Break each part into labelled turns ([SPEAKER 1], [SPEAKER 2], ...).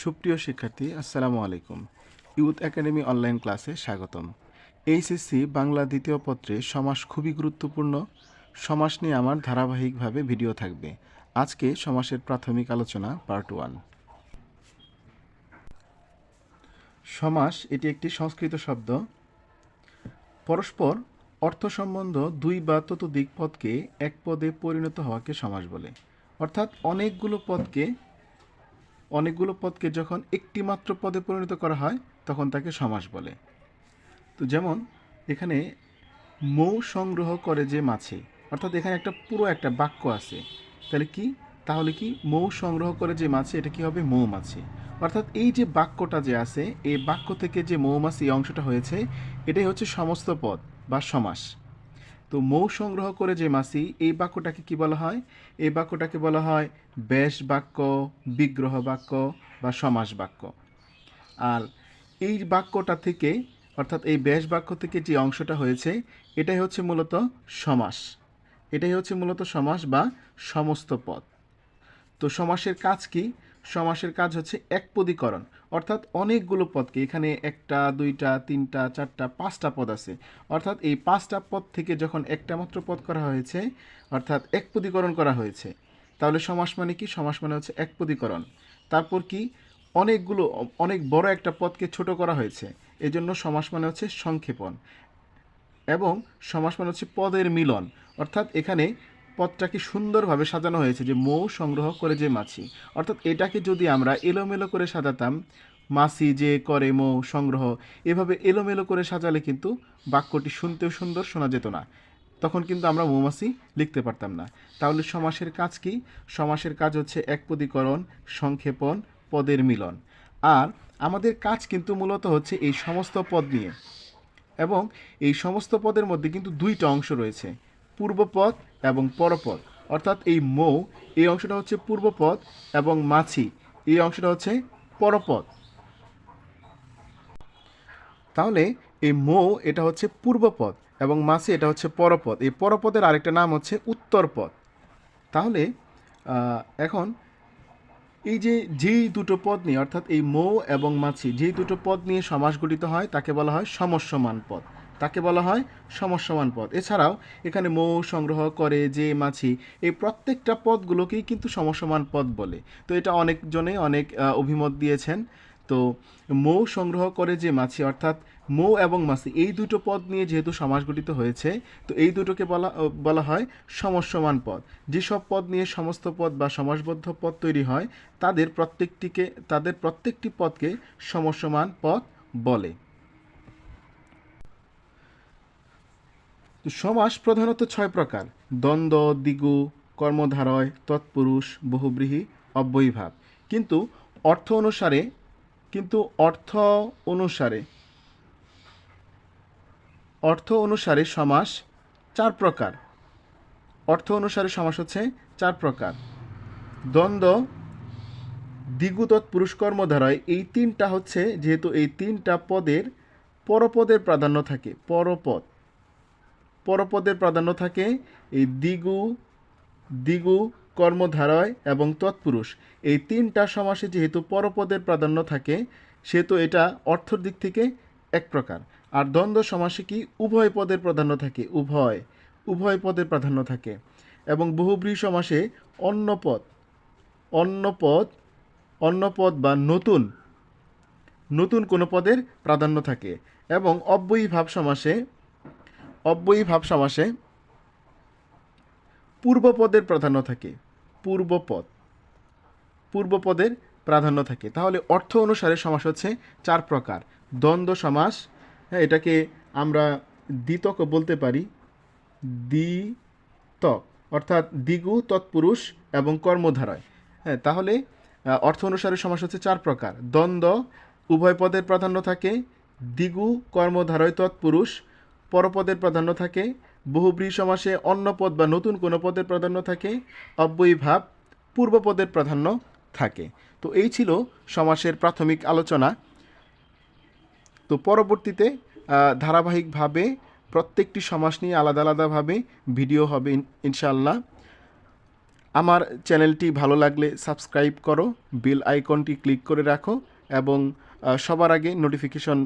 [SPEAKER 1] সুপ্রিয় শিক্ষার্থী, আসসালামু আলাইকুম। ইউথ একাডেমি অনলাইন ক্লাসে স্বাগতম। এইচএসসি বাংলা দ্বিতীয় পত্রে সমাস খুবই গুরুত্বপূর্ণ। সমাস নিয়ে আমার ধারাবাহিকভাবে ভিডিও থাকবে। আজকে সমাসের প্রাথমিক আলোচনা পার্ট 1। সমাস এটি একটি সংস্কৃত শব্দ। পরস্পর অর্থ সম্বন্ধ দুই বা ততোধিক পদকে এক পদে পরিণত হওয়াকে সমাস বলে। অর্থাৎ অনেকগুলো পদকে যখন একটি মাত্র পদে পরিণত করা হয় তখন তাকে সমাস বলে। তো যেমন এখানে মৌ সংগ্রহ করে যে মাছে, অর্থাৎ এখানে পুরো একটা বাক্য আছে। তাহলে কি মৌ সংগ্রহ করে যে মাছে, এটা কি হবে? মৌমাছি। অর্থাৎ এই যে বাক্যটা যে আছে, এই বাক্য থেকে যে মৌমাছি অংশটা হয়েছে, এটাই হচ্ছে সমস্ত পদ বা সমাস। তো মৌ সংগ্রহ করে যে মাছি, এই বাক্যটাকে কি বলা হয়? এই বাক্যটাকে বলা হয় ব্যাস বাক্য, বিগ্রহ বাক্য বা সমাস বাক্য। আর এই বাক্যটা থেকে, অর্থাৎ এই ব্যাস বাক্য থেকে যে অংশটা হয়েছে, এটাই হচ্ছে মূলত সমাস বা সমস্ত পদ। তো সমাসের কাজ কি? সমাসের কাজ হচ্ছে একপদীকরণ, অর্থাৎ অনেকগুলো পদকে, এখানে একটা, দুইটা, তিনটা, চারটা, পাঁচটা পদ আছে। অর্থাৎ এই পাঁচটা পদ থেকে যখন একটা মাত্র পদ করা হয়েছে, অর্থাৎ একপদীকরণ করা হয়েছে, তাহলে সমাস মানে কি? সমাস মানে হচ্ছে একপদীকরণ। তারপর কি? অনেক বড় একটা পদকে ছোট করা হয়েছে, এজন্য সমাস মানে হচ্ছে সংক্ষেপণ। এবং সমাস মানে হচ্ছে পদের মিলন। অর্থাৎ এখানে পদটাকে সুন্দরভাবে সাজানো হয়েছে, যে মৌ সংগ্রহ করে যে মাছি। অর্থাৎ এটাকে যদি আমরা এলোমেলো করে সাজাতাম, মাছি যে করে মৌ সংগ্রহ, এভাবে এলোমেলো করে সাজালে কিন্তু বাক্যটি শুনতেও সুন্দর শোনা যেত না, তখন কিন্তু আমরা মৌমাছি লিখতে পারতাম না। তাহলে সমাসের কাজ কি? সমাসের কাজ হচ্ছে একপদীকরণ, সংক্ষেপণ, পদের মিলন। আর আমাদের কাজ কিন্তু মূলত হচ্ছে এই সমস্ত পদ নিয়ে। এবং এই সমস্ত পদের মধ্যে কিন্তু দুইটা অংশ রয়েছে, পূর্বপদ এবং পরপদ। অর্থাৎ এই মৌ, এই অংশটা হচ্ছে পূর্বপদ, এবং মাছি, এই অংশটা হচ্ছে পরপদ। তাহলে এই মৌ এটা হচ্ছে পূর্বপদ এবং মাছি এটা হচ্ছে পরপদ। এই পরপদের আরেকটা নাম হচ্ছে উত্তরপদ। তাহলে এখন এই যেই দুটো পদ নিয়ে, অর্থাৎ এই মৌ এবং মাছি, যেই দুটো পদ নিয়ে সমাস গঠিত হয় তাকে বলা হয় সমস্যমান পদ। এছাড়াও এখানে মৌ সংগ্রহ করে যে মাছি, এই প্রত্যেকটা পদগুলোকেই কিন্তু সমস্যমান পদ বলে। তো এটা অনেকজনে অনেক অভিমত দিয়েছেন। তো মৌ সংগ্রহ করে যে মাছি, অর্থাৎ মৌ এবং মাছি, এই দুটো পদ নিয়ে যেহেতু সমাস গঠিত হয়েছে, তো এই দুটোকে বলা হয় সমস্যমান পদ। যেসব পদ নিয়ে সমস্ত পদ বা সমাসবদ্ধ পদ তৈরি হয়, তাদের প্রত্যেকটি পদকে সমস্যমান পদ বলে। তো সমাস প্রধানত 6 প্রকার: দ্বন্দ্ব, দ্বিগু, কর্মধারয়, তৎপুরুষ, বহুব্রীহি, অব্যয়ীভাব। কিন্তু অর্থ অনুসারে সমাস 4 প্রকার। হচ্ছে 4 প্রকার: দ্বন্দ্ব, দ্বিগু, তৎপুরুষ, কর্মধারয়। এই তিনটা হচ্ছে, যেহেতু এই তিনটা পদের পরপদের প্রাধান্য থাকে, পরপদের প্রাধান্য থাকে, এই দ্বিগু, কর্মধারয় এবং তৎপুরুষ, এই তিনটা সমাসে যেহেতু পরপদের প্রাধান্য থাকে, সেহেতু এটা অর্থের দিক থেকে এক প্রকার। আর দ্বন্দ্ব সমাসে কি? উভয় পদের প্রাধান্য থাকে, উভয় পদের প্রাধান্য থাকে। এবং বহুব্রীহি সমাসে অন্য পদ বা নতুন কোনো পদের প্রাধান্য থাকে। এবং অব্যয়ীভাব সমাসে পূর্বপদের প্রাধান্য থাকে, পূর্বপদের প্রাধান্য থাকে। তাহলে অর্থ অনুসারে সমাস হচ্ছে 4 প্রকার। দ্বন্দ্ব সমাস, হ্যাঁ, এটাকে আমরা দ্বিতক বলতে পারি, দ্বিতক, অর্থাৎ দ্বিগু, তৎপুরুষ এবং কর্মধারয়। হ্যাঁ, তাহলে অর্থ অনুসারে সমাস হচ্ছে 4 প্রকার। দ্বন্দ্ব, উভয় পদের প্রাধান্য থাকে; দ্বিগু, কর্মধারয়, তৎপুরুষ, পরপদের প্রাধান্য থাকে; বহুব্রীহি সমাসে অন্য পদ বা নতুন কোনো পদের প্রাধান্য থাকে; অব্যয়ীভাব, পূর্বপদের প্রাধান্য থাকে। তো এই ছিল সমাসের প্রাথমিক আলোচনা। তো পরবর্তীতে ধারাবাহিকভাবে প্রত্যেকটি সমাস নিয়ে আলাদাভাবে ভিডিও হবে ইনশাআল্লাহ। আমার চ্যানেলটি ভালো লাগলে সাবস্ক্রাইব করো, বেল আইকনটি ক্লিক করে রাখো এবং সবার আগে নোটিফিকেশন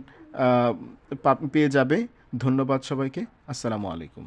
[SPEAKER 1] পেয়ে যাবে। ধন্যবাদ সবাইকে। আসসালামু আলাইকুম।